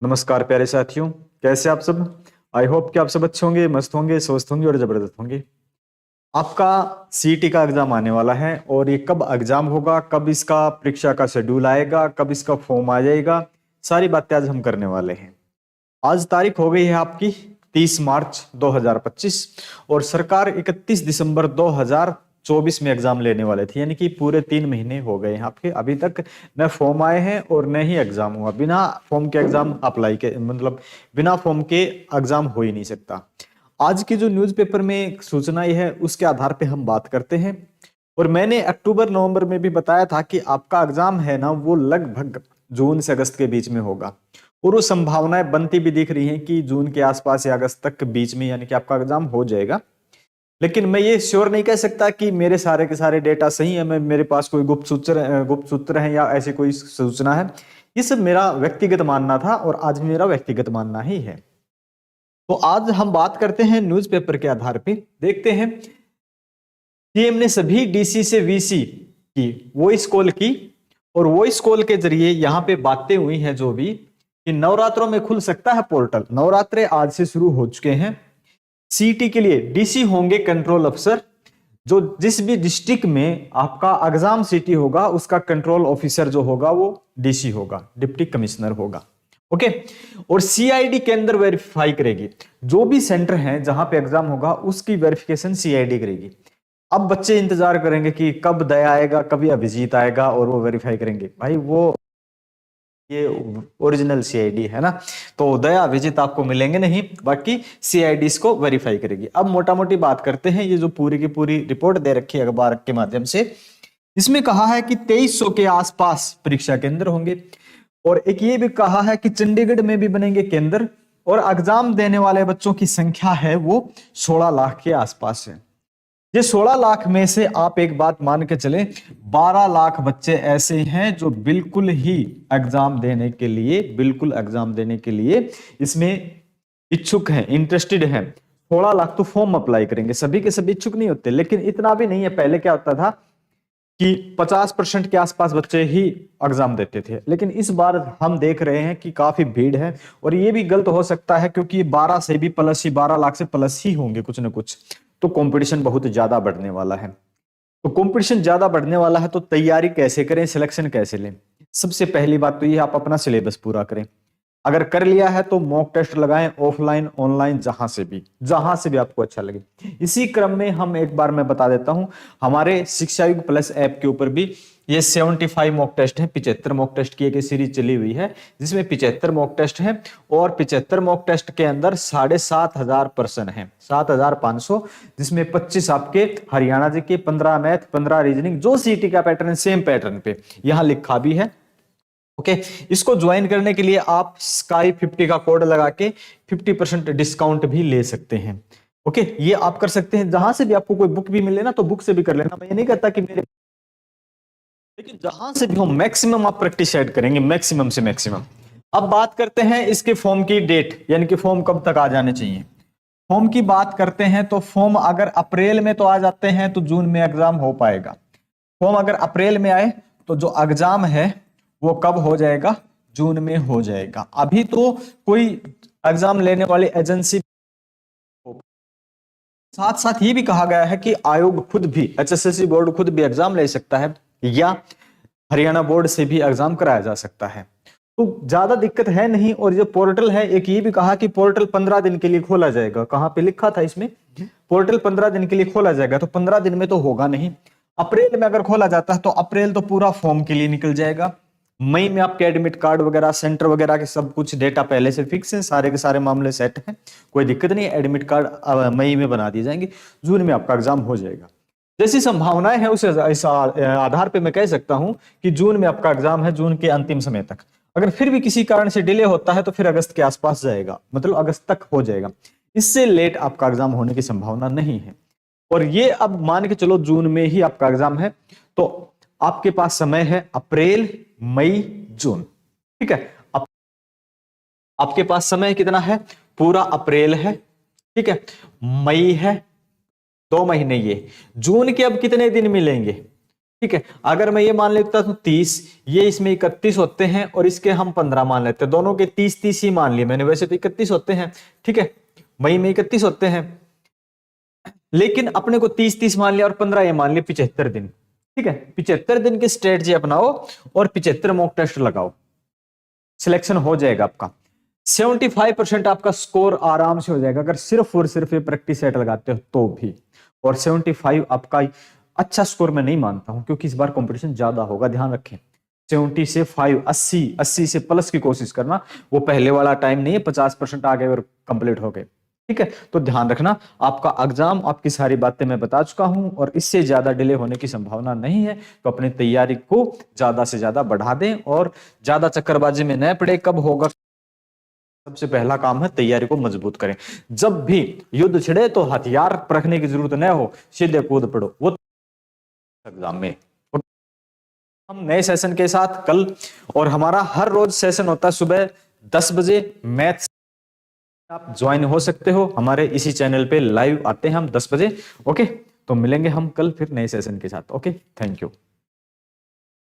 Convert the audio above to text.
नमस्कार प्यारे साथियों, कैसे आप सब। आई होप कि आप सब अच्छे होंगे, मस्त होंगे, स्वस्थ होंगे और जबरदस्त होंगे। आपका सीईटी का एग्जाम आने वाला है और ये कब एग्जाम होगा, कब इसका परीक्षा का शेड्यूल आएगा, कब इसका फॉर्म आ जाएगा, सारी बातें आज हम करने वाले हैं। आज तारीख हो गई है आपकी 30 मार्च 2025 और सरकार 31 दिसंबर 2024 में एग्जाम लेने वाले थे, यानी कि पूरे 3 महीने हो गए हैं आपके। अभी तक न फॉर्म आए हैं और न ही एग्जाम हुआ। बिना फॉर्म के एग्जाम अप्लाई के मतलब बिना फॉर्म के एग्जाम हो ही नहीं सकता। आज की जो न्यूज़पेपर में सूचना है उसके आधार पे हम बात करते हैं। और मैंने अक्टूबर नवंबर में भी बताया था कि आपका एग्जाम है ना, वो लगभग जून से अगस्त के बीच में होगा। और वो संभावनाएं बनती भी दिख रही हैं कि जून के आसपास या अगस्त तक बीच में यानी कि आपका एग्जाम हो जाएगा। लेकिन मैं ये श्योर नहीं कह सकता कि मेरे सारे के सारे डेटा सही है, मैं मेरे पास कोई गुप्त सूत्र है या ऐसी कोई सूचना है। ये सब मेरा व्यक्तिगत मानना था और आज भी मेरा व्यक्तिगत मानना ही है। तो आज हम बात करते हैं न्यूज़पेपर के आधार पे। देखते हैं, सीएम ने सभी डीसी से वीसी की वॉइस कॉल की और वॉइस कॉल के जरिए यहां पे बातें हुई हैं जो भी कि नवरात्रों में खुल सकता है पोर्टल। नवरात्रे आज से शुरू हो चुके हैं। सीईटी के लिए डीसी होंगे कंट्रोल अफसर। जो जिस भी डिस्ट्रिक्ट में आपका एग्जाम सिटी होगा उसका कंट्रोल ऑफिसर जो होगा वो डीसी होगा, डिप्टी कमिश्नर होगा। ओके। और सीआईडी के अंदर वेरीफाई करेगी। जो भी सेंटर है जहां पे एग्जाम होगा उसकी वेरिफिकेशन सीआईडी करेगी। अब बच्चे इंतजार करेंगे कि कब दया आएगा, कभी अभिजीत आएगा और वो वेरीफाई करेंगे। भाई वो ये ओरिजिनल सीआईडी है ना, तो दया अभिजीत आपको मिलेंगे नहीं, बाकी सीआईडी इसको वेरीफाई करेगी। अब मोटा मोटी बात करते हैं, ये जो पूरी की पूरी रिपोर्ट दे रखी है अखबार के माध्यम से, इसमें कहा है कि 2300 के आसपास परीक्षा केंद्र होंगे। और एक ये भी कहा है कि चंडीगढ़ में भी बनेंगे केंद्र और एग्जाम देने वाले बच्चों की संख्या है वो 16 लाख के आसपास है। ये 16 लाख में से आप एक बात मान के चले, 12 लाख बच्चे ऐसे हैं जो बिल्कुल ही बिल्कुल एग्जाम देने के लिए इसमें इच्छुक हैं, इंटरेस्टेड हैं। 16 लाख तो फॉर्म अप्लाई करेंगे, सभी के सभी इच्छुक नहीं होते, लेकिन इतना भी नहीं है। पहले क्या होता था कि 50% के आसपास बच्चे ही एग्जाम देते थे, लेकिन इस बार हम देख रहे हैं कि काफी भीड़ है। और ये भी गलत हो सकता है क्योंकि 12 से भी प्लस ही, 12 लाख से प्लस ही होंगे कुछ ना कुछ। तो कंपटीशन बहुत ज्यादा बढ़ने वाला है। तो कंपटीशन ज्यादा बढ़ने वाला है तो तैयारी कैसे करें, सिलेक्शन कैसे लें। सबसे पहली बात तो ये, आप अपना सिलेबस पूरा करें। अगर कर लिया है तो मॉक टेस्ट लगाएं, ऑफलाइन ऑनलाइन जहां से भी आपको अच्छा लगे। इसी क्रम में हम एक बार मैं बता देता हूं, हमारे शिक्षा युग प्लस ऐप के ऊपर भी ये 75 मॉक टेस्ट है, 75 मॉक टेस्ट की एक सीरीज चली हुई है जिसमें 75 मॉक टेस्ट है। और 75 मॉक टेस्ट के अंदर 7,500 प्रश्न है, 7,500, जिसमें 25 आपके हरियाणा जी के, 15 मैथ, 15 रीजनिंग, जो सीटी का पैटर्न सेम पैटर्न पे यहां लिखा भी है। ओके। इसको ज्वाइन करने के लिए आप स्काई 50 का कोड लगा के 50% डिस्काउंट भी ले सकते हैं। ओके, ये आप कर सकते हैं। जहां से भी आपको कोई बुक भी मिले ना तो बुक से भी कर लेना। मैं ये नहीं कहता कि मेरे, लेकिन जहां से भी हो मैक्सिमम आप प्रैक्टिस ऐड करेंगे, मैक्सिमम से मैक्सिमम। अब बात करते हैं इसके फॉर्म की डेट, यानी कि फॉर्म कब तक आ जाने चाहिए। फॉर्म की बात करते हैं तो फॉर्म अगर अप्रैल में तो आ जाते हैं तो जून में एग्जाम हो पाएगा। फॉर्म अगर अप्रैल में आए तो जो एग्जाम है वो कब हो जाएगा, जून में हो जाएगा। अभी तो कोई एग्जाम लेने वाली एजेंसी, साथ साथ ये भी कहा गया है कि आयोग खुद भी, एचएसएससी बोर्ड खुद भी एग्जाम ले सकता है या हरियाणा बोर्ड से भी एग्जाम कराया जा सकता है। तो ज्यादा दिक्कत है नहीं। और जो पोर्टल है, एक ये भी कहा कि पोर्टल 15 दिन के लिए खोला जाएगा। कहां पे लिखा था इसमें, पोर्टल 15 दिन के लिए खोला जाएगा। तो 15 दिन में तो होगा नहीं। अप्रैल में अगर खोला जाता है तो अप्रैल तो पूरा फॉर्म के लिए निकल जाएगा। मई में आपके एडमिट कार्ड वगैरह, सेंटर वगैरह के सब कुछ डेटा पहले से फिक्स है, सारे के सारे मामले सेट हैं, कोई दिक्कत नहीं है। एडमिट कार्ड मई में बना दिए जाएंगे, जून में आपका एग्जाम हो जाएगा। जैसी संभावनाएं हैं उस इस आधार पे मैं कह सकता हूं कि जून में आपका एग्जाम है, जून के अंतिम समय तक। अगर फिर भी किसी कारण से डिले होता है तो फिर अगस्त के आसपास जाएगा, मतलब अगस्त तक हो जाएगा। इससे लेट आपका एग्जाम होने की संभावना नहीं है। और ये अब मान के चलो जून में ही आपका एग्जाम है तो आपके पास समय है अप्रैल, मई, जून। ठीक है, आपके पास समय कितना है, पूरा अप्रैल है, ठीक है, मई है, 2 महीने ये। जून के अब कितने दिन मिलेंगे, ठीक है। अगर मैं ये मान लेता हूं 30, ये इसमें 31 होते हैं और इसके हम 15 मान लेते हैं, दोनों के 30 ही मान लिए मैंने, वैसे तो 31 होते हैं, ठीक है, मई में 31 होते हैं, लेकिन अपने को 30 मान लिया और 15 ये मान लिया, 75 दिन, ठीक है। 75 दिन की स्ट्रेटजी अपनाओ और 75 मॉक टेस्ट लगाओ, सिलेक्शन हो जाएगा आपका। 75% आपका स्कोर आराम से हो जाएगा अगर सिर्फ और सिर्फ ये प्रैक्टिस सेट लगाते हो तो भी। और 75 आपका अच्छा स्कोर मैं नहीं मानता हूं, क्योंकि इस बार कंपटीशन ज्यादा होगा, ध्यान रखें। 70 से 5, 80 से प्लस की कोशिश करना, वो पहले वाला टाइम नहीं है 50% आ गए और कंप्लीट हो गए, ठीक है। तो ध्यान रखना, आपका एग्जाम, आपकी सारी बातें मैं बता चुका हूं और इससे ज्यादा डिले होने की संभावना नहीं है। तो अपनी तैयारी को ज्यादा से ज्यादा बढ़ा दें और ज्यादा चक्करबाजी में न पड़े। कब होगा, सबसे पहला काम है तैयारी को मजबूत करें। जब भी युद्ध छिड़े तो हथियार रखने की जरूरत न हो, सीधे कूद पड़ो वो एग्जाम में। हम नए सेशन के साथ कल, और हमारा हर रोज सेशन होता है सुबह 10 बजे मैथ्स, आप ज्वाइन हो सकते हो हमारे इसी चैनल पे, लाइव आते हैं हम 10 बजे। ओके, तो मिलेंगे हम कल फिर नए सेशन के साथ। Okay, thank you.